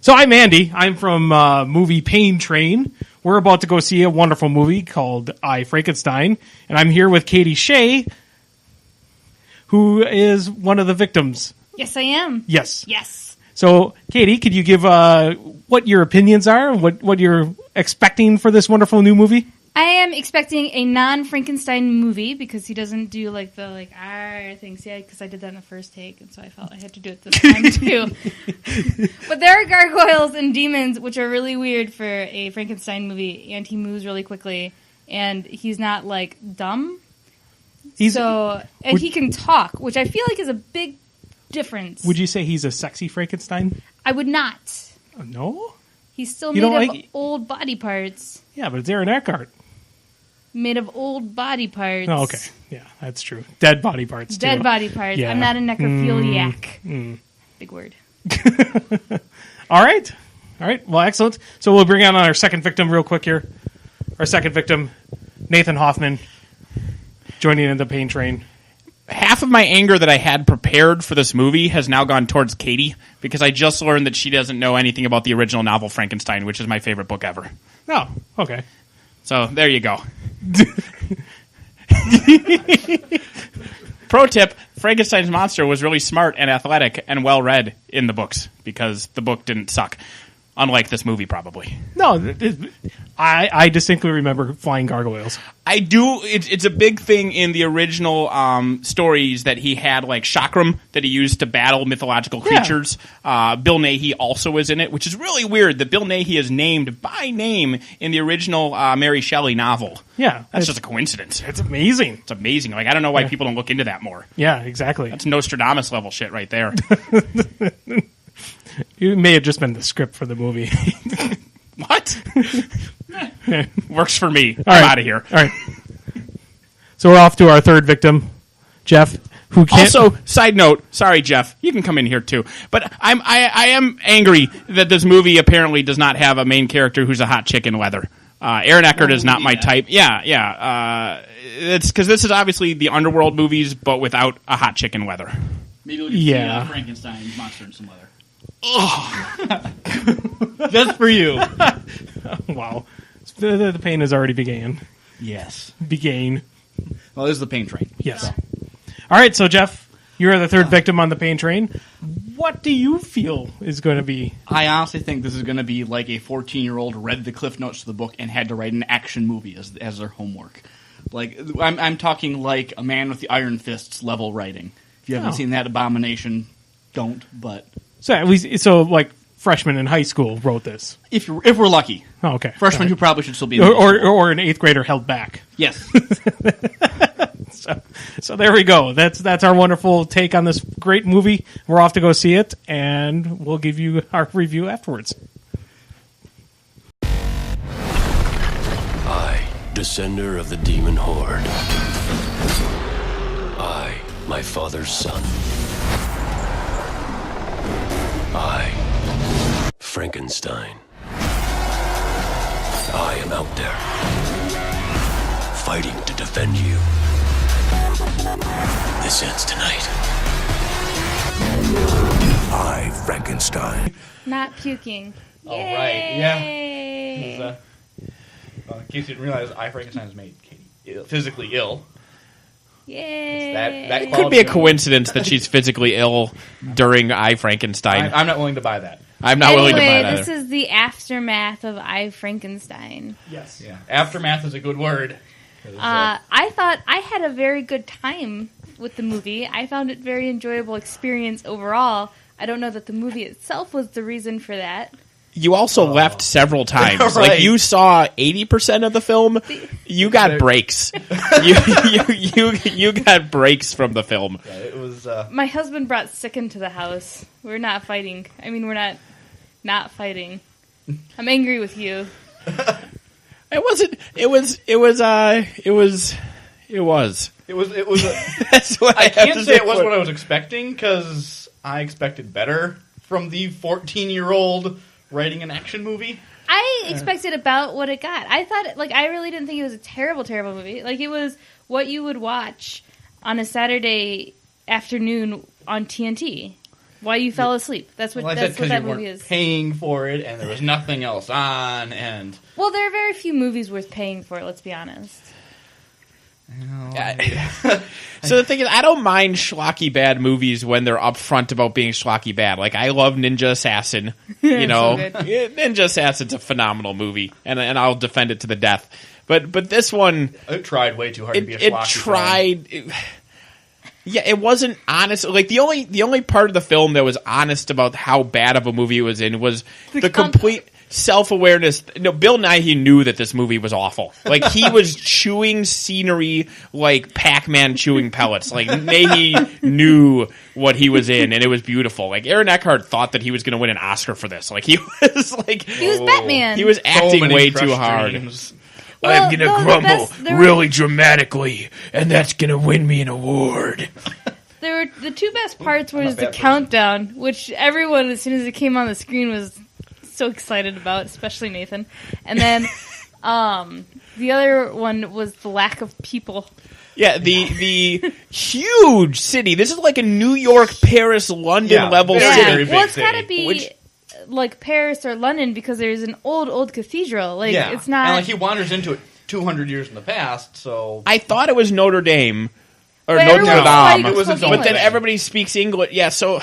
So I'm Andy. I'm from movie Pain Train. We're about to go see a wonderful movie called I, Frankenstein. And I'm here with Katie Shea, who is one of the victims. Yes, I am. Yes. Yes. So, Katie, could you give what your opinions are, what you're expecting for this wonderful new movie? I am expecting a non-Frankenstein movie because he doesn't do like the things. Yeah, because I did that in the first take, and so I felt I had to do it this time too. But there are gargoyles and demons, which are really weird for a Frankenstein movie, and he moves really quickly, and he's not like dumb. He can talk, which I feel like is a big difference. Would you say he's a sexy Frankenstein? I would not. No? He's still made of old body parts. Yeah, but it's Aaron Eckhart. Made of old body parts. Oh, okay. Yeah, that's true. Dead body parts, too. Dead body parts. Yeah. I'm not a necrophiliac. Big word. All right. Well, excellent. So we'll bring on our second victim real quick here. Our second victim, Nathan Hoffman, joining in the Pain Train. Half of my anger that I had prepared for this movie has now gone towards Katie because I just learned that she doesn't know anything about the original novel Frankenstein, which is my favorite book ever. Oh, okay. So there you go. Pro tip, Frankenstein's monster was really smart and athletic and well-read in the books because the book didn't suck. Unlike this movie, probably. No, I distinctly remember flying gargoyles. I do. It's a big thing in the original stories that he had like chakram that he used to battle mythological creatures. Yeah. Bill Nighy also is in it, which is really weird that Bill Nighy is named by name in the original Mary Shelley novel. Yeah. That's just a coincidence. It's amazing. It's amazing. Like, I don't know why people don't look into that more. Yeah, exactly. That's Nostradamus level shit right there. It may have just been the script for the movie. What? Works for me. All I'm right. out of here. All right. So we're off to our third victim, Jeff, who can't... Also, side note, sorry, Jeff, you can come in here too. But I am angry that this movie apparently does not have a main character who's a hot chick in leather. Aaron Eckhart is not my type. Yeah. It's because this is obviously the underworld movies, but without a hot chick in leather. Maybe we'll get Frankenstein's monster in some leather. Oh. Just for you. Wow. The pain has already began. Yes. Well, this is the Pain Train. Yes. So. All right, so Jeff, you're the third victim on the Pain Train. What do you feel is going to be? I honestly think this is going to be like a 14-year-old read the Cliff Notes to the book and had to write an action movie as their homework. Like I'm talking like A Man with the Iron Fists level writing. If you haven't seen that abomination, don't. But so at least like freshmen in high school wrote this. If we're lucky. Oh, okay. Freshmen who probably should still be in or an eighth grader held back. Yes. So there we go. That's our wonderful take on this great movie. We're off to go see it, and we'll give you our review afterwards. I, descender of the demon horde. I, my father's son. I, Frankenstein. I am out there, fighting to defend you. This ends tonight. I, Frankenstein. Not puking. Oh, right. Yeah. In case you didn't realize, I, Frankenstein is made Katie physically ill. Yay. It could be a coincidence that she's physically ill during I, Frankenstein. I'm not willing to buy that. I'm not willing to buy that. This is the aftermath of I, Frankenstein. Yes. Yeah. Aftermath is a good word. I thought I had a very good time with the movie. I found it a very enjoyable experience overall. I don't know that the movie itself was the reaon for that. You also left several times. Right. Like, you saw 80% of the film. You got breaks. you got breaks from the film. Yeah, it was. My husband brought sick into the house. We're not fighting. I mean, we're not fighting. I'm angry with you. It wasn't. It was. That's what I can't say it was what I was expecting because I expected better from the 14-year-old writing an action movie. I expected about what it got. I thought, I really didn't think it was a terrible, terrible movie. Like, it was what you would watch on a Saturday afternoon on TNT. why you fell asleep. That's what Well, I said that's what 'cause that you movie weren't is. paying for it, and there was nothing else on, and Well, there are very few movies worth paying for. Let's be honest. So the thing is, I don't mind schlocky bad movies when they're upfront about being schlocky bad. Like, I love Ninja Assassin. You know, So good. Yeah, Ninja Assassin's a phenomenal movie, and I'll defend it to the death. But this one, it tried way too hard to be a it schlocky tried. It wasn't honest. Like the only part of the film that was honest about how bad of a movie it was in was the complete self-awareness. No, Bill Nighy knew that this movie was awful. Like, he was chewing scenery like Pac-Man chewing pellets. Like, Nighy knew what he was in, and it was beautiful. Like, Aaron Eckhart thought that he was going to win an Oscar for this. Like, he was like, He was Batman. he was So acting many way too crushed hard. dreams. Well, I'm gonna no, the grumble best- there were- really dramatically, and that's gonna win me an award. There were the two best parts I'm a was the bad person. countdown, which everyone as soon as it came on the screen was so excited about, especially Nathan. And then the other one was the lack of people. Yeah, the huge city. This is like a New York, Paris, London Yeah, level very, city. very big well, it's got to city. be Which- like Paris or London because there's an old cathedral. Like Yeah, it's not. And like he wanders into it 200 years in the past, so I thought it was Notre Dame or But Notre everyone's Dame, like, It was its spoken own but then English. thing. everybody speaks English. Yeah, so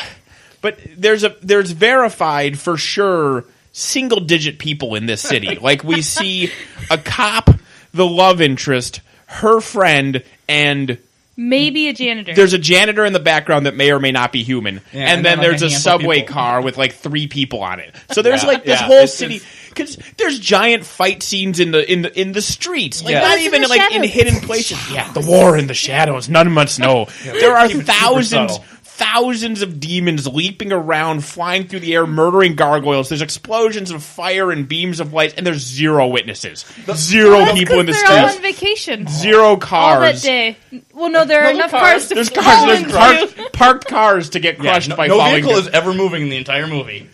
but there's verified for sure single digit people in this city. Like, we see a cop, the love interest, her friend, and Maybe a janitor. there's a janitor in the background that may or may not be human. Yeah, and and then then, like, there's a a handful of subway people. car with like 3 people on it. So there's Yeah, like this yeah, whole it's- city, because there's giant fight scenes in the streets. Like, Yeah. not But it's even in the like in shadows. hidden places. Yeah, the war in the shadows. None of us know. There are Keep it super subtle. thousands of demons leaping around, flying through the air, murdering gargoyles. There's explosions of fire and beams of light, and there's 0 witnesses. Zero Well, that's people in the 'cause they're all streets. on vacation. 0 cars. All that day. Well, no, there are No, enough cars. cars to There's fall cars. into. There's parked cars to get yeah, crushed no, by no falling. vehicle is ever moving in the entire movie.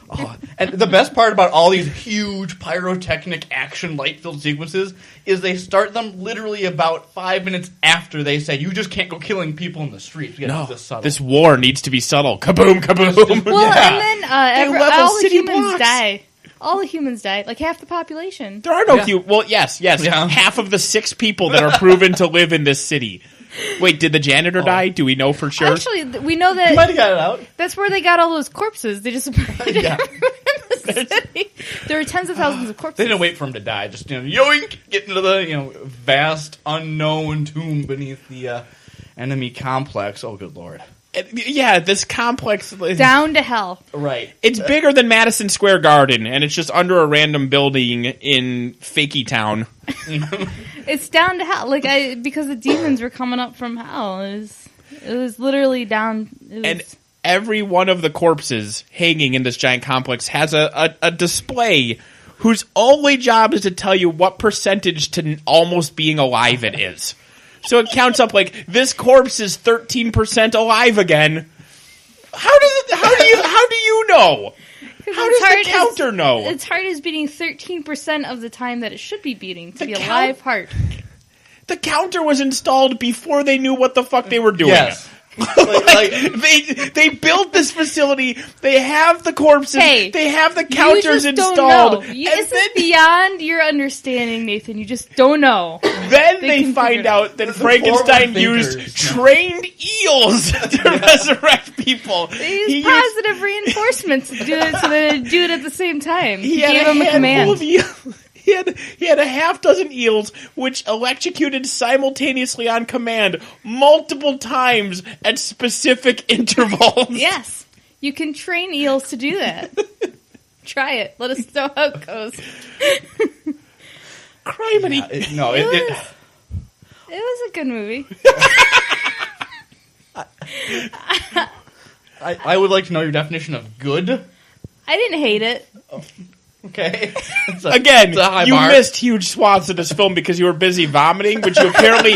Oh, and the best part about all these huge pyrotechnic action light-filled sequences is they start them literally about 5 minutes after they said, you just can't go killing people in the streets. We gotta do this subtle. This war needs to be subtle. Kaboom, kaboom. Well, Yeah. and then level all the city humans blocks. die. All the humans die. Like half the population. There are no Yeah. Well, yes. Yeah. Half of the 6 people that are proven to live in this city. Wait, did the janitor die? Do we know for sure? Actually, we know You might that have got it out. that's where they got all those corpses. They just Yeah. in the city. There were tens of thousands of corpses. They didn't wait for him to die. Just, yoink, get into the, vast unknown tomb beneath the enemy complex. Oh, good lord. Yeah, this complex. Down to hell. Right. It's bigger than Madison Square Garden, and it's just under a random building in Fakey Town. It's down to hell. Like because the demons were coming up from hell. It was literally down. It was, And every one of the corpses hanging in this giant complex has a display whose only job is to tell you what percentage to almost being alive it is. So it counts up like, this corpse is 13% alive again. How do you know? How does the counter know? Its heart is beating 13% of the time that it should be beating to The be a count- live heart. The counter was installed before they knew what the fuck they were doing. Yes. They built this facility. They have the corpses. Hey, they have the You counters just don't installed. know. This is beyond your understanding, Nathan. You just don't know. Then They they can find figure it out that The Frankenstein forward used thinkers. trained eels to resurrect people. They used positive reinforcements to do it so that it'd do it at the same time. He had gave him a handful command. of eels. He had a half dozen eels, which electrocuted simultaneously on command multiple times at specific intervals. Yes. You can train eels to do that. Try it. Let us know how it goes. Criminy. It was a good movie. I would like to know your definition of good. I didn't hate it. Okay. Again, it's a high you bar. missed huge swaths of this film because you were busy vomiting, which you apparently...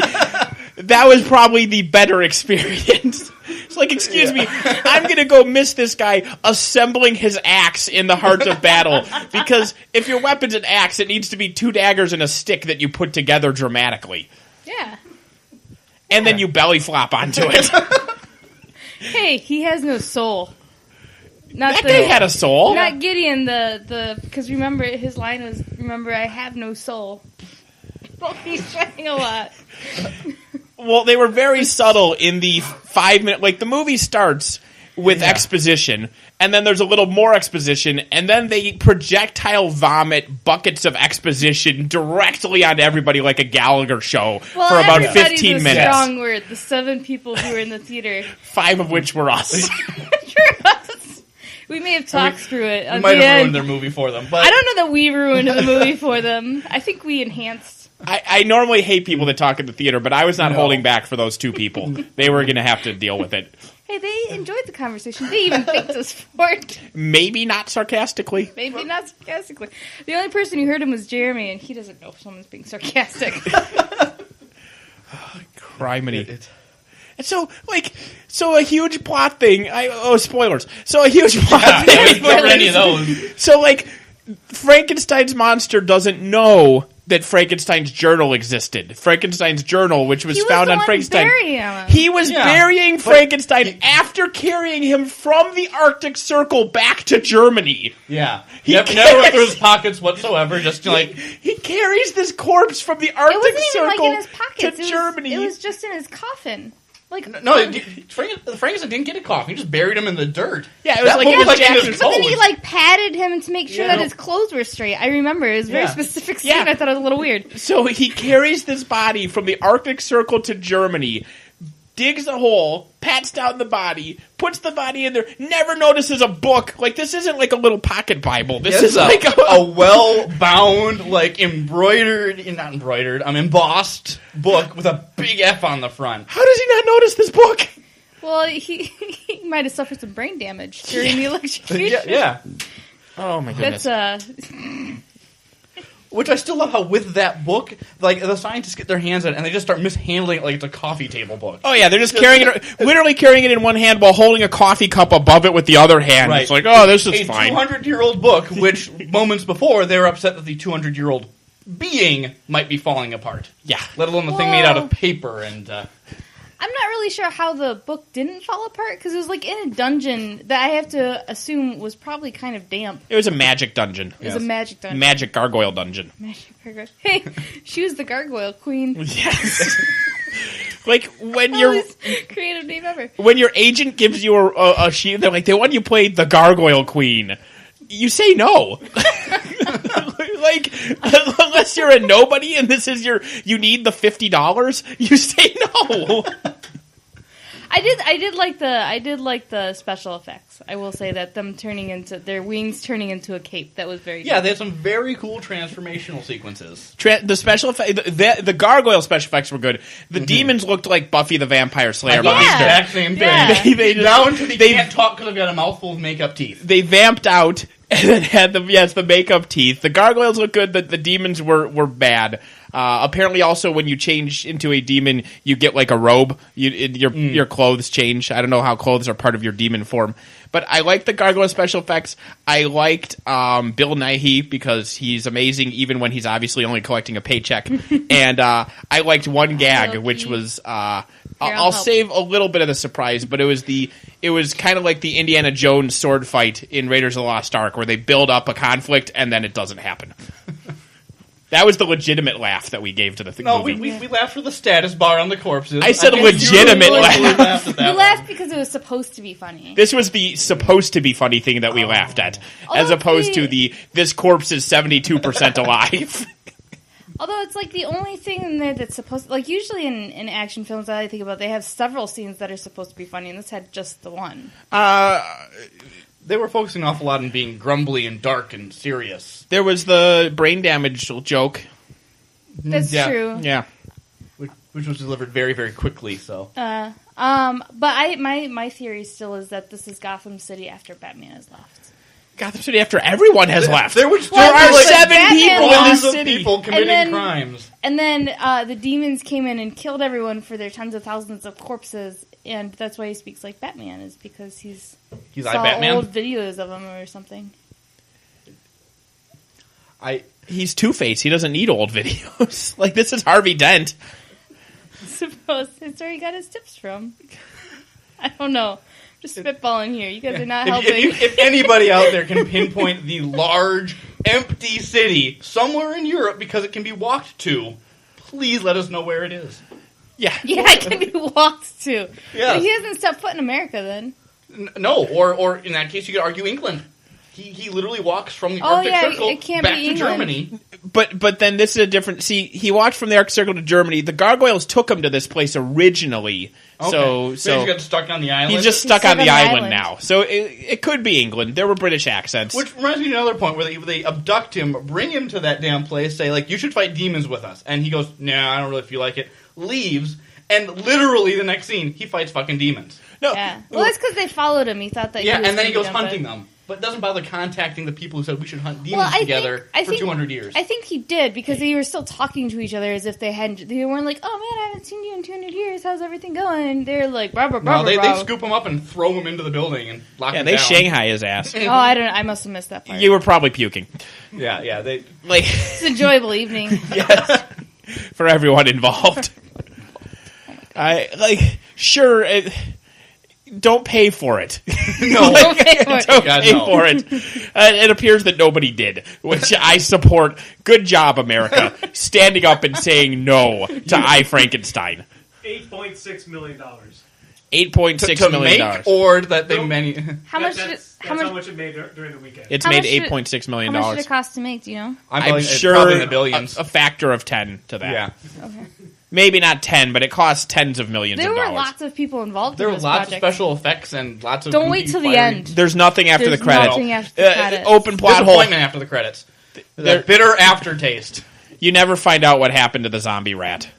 That was probably the better experience. It's like, excuse me, I'm going to go miss this guy assembling his axe in the heart of battle. Because if your weapon's an axe, it needs to be 2 daggers and a stick that you put together dramatically. Yeah. And then you belly flop onto it. Hey, he has no soul. That guy had a soul. Not Gideon, because remember, his line was, "Remember, I have no soul." Well, he's trying a lot. Well, they were very subtle in the 5 minute. Like the movie starts with exposition, and then there's a little more exposition, and then they projectile vomit buckets of exposition directly onto everybody like a Gallagher show for about 15 minutes. A strong word. The 7 people who were in the theater, 5 of which were us. We may have talked through it. We might have ruined their movie for them. But I don't know that we ruined the movie for them. I think we enhanced. I normally hate people that talk in the theater, but I was not holding back for those 2 people. They were going to have to deal with it. Hey, they enjoyed the conversation. They even thanked us for it. Maybe not sarcastically. Maybe not sarcastically. The only person who heard him was Jeremy, and he doesn't know if someone's being sarcastic. Criminy. So a huge plot thing. Spoilers. So a huge plot thing. We covered any of those. So, Frankenstein's monster doesn't know that Frankenstein's journal existed. Frankenstein's journal, which was found on Frankenstein. He was burying Frankenstein after carrying him from the Arctic Circle back to Germany. Yeah. He never went through his pockets whatsoever, just He carries this corpse from the Arctic Circle in his pockets. to Germany. It was just in his coffin. Frankenstein didn't get a coffin. He just buried him in the dirt. Yeah, it was but then he patted him to make sure that his clothes were straight. I remember it was a very specific scene. I thought it was a little weird. So he carries this body from the Arctic Circle to Germany, digs a hole, pats down the body, puts the body in there, never notices a book. This isn't like a little pocket Bible. This is like a well-bound, embossed book with a big F on the front. How does he not notice this book? Well, he might have suffered some brain damage during the electrocution. Yeah. Oh my goodness. That's Which I still love how with that book, the scientists get their hands on it and they just start mishandling it like it's a coffee table book. Oh yeah, they're just literally carrying it in one hand while holding a coffee cup above it with the other hand. Right. It's like, oh, this is fine. A 200-year-old book, which moments before they were upset that the 200-year-old being might be falling apart. Yeah. Let alone the thing made out of paper and... I'm not really sure how the book didn't fall apart, because it was in a dungeon that I have to assume was probably kind of damp. It was a magic dungeon. It was a magic dungeon. Magic gargoyle dungeon. Magic gargoyle. Hey, she was the gargoyle queen. Yes. When you're creative name ever. When your agent gives you a sheet, they're like, they want you played the gargoyle queen. You say no. Unless you're a nobody and this is you need the $50, you say no. I did like the special effects. I will say that them turning into their wings turning into a cape, that was very Yeah, good. they had some very cool transformational sequences. The special effects, the gargoyle special effects were good. The demons looked like Buffy the Vampire Slayer. The exact same thing. Yeah. They Down to they can't talk because they've got a mouthful of makeup teeth. They vamped out and then had the makeup teeth. The gargoyles look good. The demons were bad. Apparently, also when you change into a demon, you get a robe. Your clothes change. I don't know how clothes are part of your demon form, but I liked the gargoyle special effects. I liked Bill Nighy because he's amazing, even when he's obviously only collecting a paycheck. And I liked one gag, which was I'll save a little bit of the surprise, but it was kind of like the Indiana Jones sword fight in Raiders of the Lost Ark, where they build up a conflict and then it doesn't happen. That was the legitimate laugh that we gave to the movie. No, we laughed for the status bar on the corpses. I said legitimate laugh. You laughed because it was supposed to be funny. This was the supposed to be funny thing that we laughed at, as opposed to this corpse is 72% alive. Although it's the only thing in there that's supposed usually in action films that I think about, they have several scenes that are supposed to be funny, and this had just the one. They were focusing an awful lot on being grumbly and dark and serious. There was the brain damage joke. That's true. Yeah. Which was delivered very, very quickly, so. But my theory still is that this is Gotham City after Batman has left. Gotham City after everyone has left. There are 7 people in this city. People committing crimes. And then the demons came in and killed everyone for their tens of thousands of corpses, and that's why he speaks like Batman, is because he's saw Batman? old videos of him or something. He's Two-Face. He doesn't need old videos. This is Harvey Dent. I suppose it's where he got his tips from. I don't know. Just spitballing here. You guys are not If, helping. if anybody out there can pinpoint the large, empty city somewhere in Europe because it can be walked to, please let us know where it is. Yeah. Yeah, it can be walked to. Yeah. But he hasn't stepped foot in America then. No, or in that case, you could argue England. He literally walks from the Oh, Arctic yeah, Circle it can't back be to England. Germany. But then this is a different. See, he walked from the Arctic Circle to Germany. The gargoyles took him to this place originally. Okay. So he got stuck on the island. he's just stuck on the island now. So it could be England. There were British accents. Which reminds me of another point where they abduct him, bring him to that damn place, say, like, you should fight demons with us. And he goes, nah, I don't really feel like it. Leaves, and literally the next scene, he fights fucking demons. No, Yeah. Well, it's because they followed him. He thought that. Yeah, he was and then he gonna goes be done, hunting but- them. But doesn't bother contacting the people who said we should hunt demons Well, I together think- for 200 years. I think he did because they were still talking to each other as if they hadn't. They weren't like, "Oh man, I haven't seen you in 200 years. How's everything going?" And they're like, "Blah blah blah." No, they blah. scoop him up and throw him into the building and lock yeah, him they down. Shanghai his ass. Oh, I don't. I must have missed that part. You were probably puking. Yeah, they... Like It's an enjoyable evening. yes, for everyone involved. Sure. Don't pay for it. No. Don't pay for it. Don't God, pay no. for it. It appears that nobody did, which I support. Good job, America, standing up and saying no to I, Frankenstein. $8.6 million. $8.6 to million. make or that they Nope. many... How much? That's How much? how much it made during the weekend. It's How made much did- $8.6 million. How much did it cost to make? Do you know? I'm sure probably in the billions. A factor of 10 to that. Yeah. Okay. Maybe not 10, but it costs tens of millions There of were dollars. lots of people involved. There in were this lots project. of special effects and lots of... Don't wait goofy till the firing. end. There's nothing after There's the credits. nothing after the credits. Open plot hole. Disappointment after the credits. There- That bitter aftertaste. You never find out what happened to the zombie rat.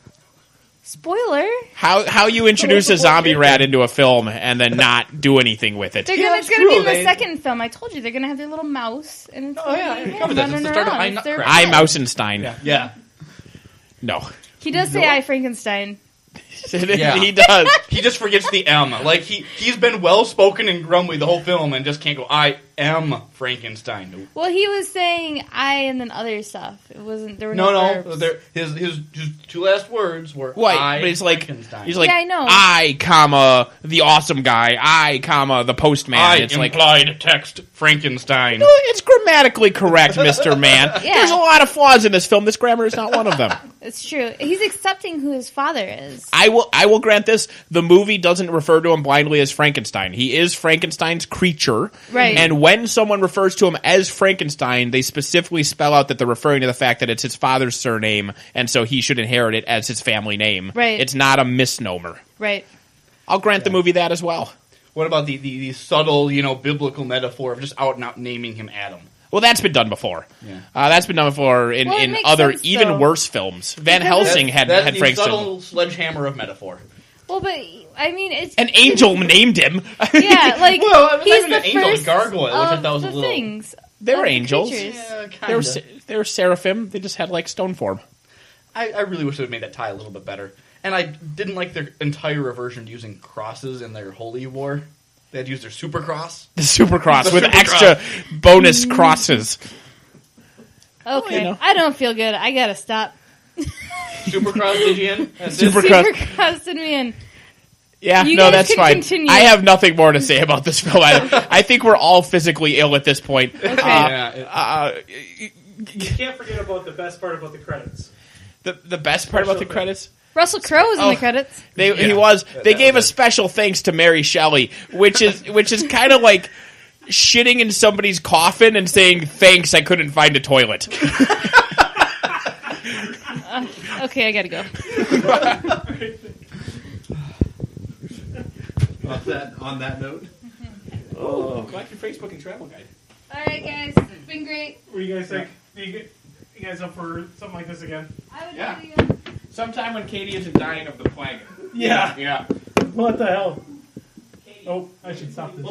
Spoiler. How you introduce a zombie rat into a film and then not do anything with it? They're Yeah, gonna, that's it's gonna be true. in the They- second film. I told you they're gonna have their little mouse, and it's Oh, gonna yeah, be it covers that. It's running the start of around. High It's their Nutcracker. I pet. Mousenstein. Yeah. No. He does say "I Frankenstein." Yeah. He does. He just forgets the M. Like, he's been well-spoken and grumbly the whole film and just can't go, I am Frankenstein. Nope. Well, he was saying "I" and then other stuff. It wasn't. There were No, verbs. there, his two last words were What? I, But it's like Frankenstein. he's like Yeah, I know. I, comma the awesome guy. I, comma the postman. I It's like implied text Frankenstein. no, it's grammatically correct, Mr. Man. Yeah. There's a lot of flaws in this film. This grammar is not one of them. It's true. He's accepting who his father is. I will grant this. The movie doesn't refer to him blindly as Frankenstein. He is Frankenstein's creature. Right. And when someone refers to him as Frankenstein, they specifically spell out that they're referring to the fact that it's his father's surname, and so he should inherit it as his family name. Right. It's not a misnomer. Right. I'll grant the movie that as well. What about the subtle, biblical metaphor of just out and out naming him Adam? Well, that's been done before. Yeah. That's been done before in, Well, it in makes other, sense, even though. worse films. Van Because Helsing had That's the Frankenstein. subtle sledgehammer of metaphor. Well, but I mean, it's An angel named him. yeah, like Well, it was he's not the even an angel, first a gargoyle, which I of thought was a the little- things. They were of the angels. creatures. Yeah, They were seraphim. They just had like stone form. I really wish they would made that tie a little bit better. And I didn't like their entire aversion to using crosses in their holy war. They had to use their super cross. The Supercross The with Supercross. extra bonus crosses. Okay, you know. I don't feel good. I gotta stop. Super cross, did you in? That's it. Supercross. Super crossed me in. Yeah, You no, guys that's can fine. continue. I have nothing more to say about this film. I think we're all physically ill at this point. Yeah, You can't forget about the best part about the credits. The best part about the Special credits. Russell Crowe was in Oh. the credits. He Yeah. was. They That gave a was it. special thanks to Mary Shelley, which is kind of like shitting in somebody's coffin and saying thanks. I couldn't find a toilet. Okay, I gotta go. On that note, Oh, like your Facebook and travel guide. All right, guys, it's been great. What do you guys think? You guys up for something like this again? I would Yeah. do it again. Sometime when Katie isn't dying of the plague. Yeah. Yeah. What the hell? Oh, I should stop this.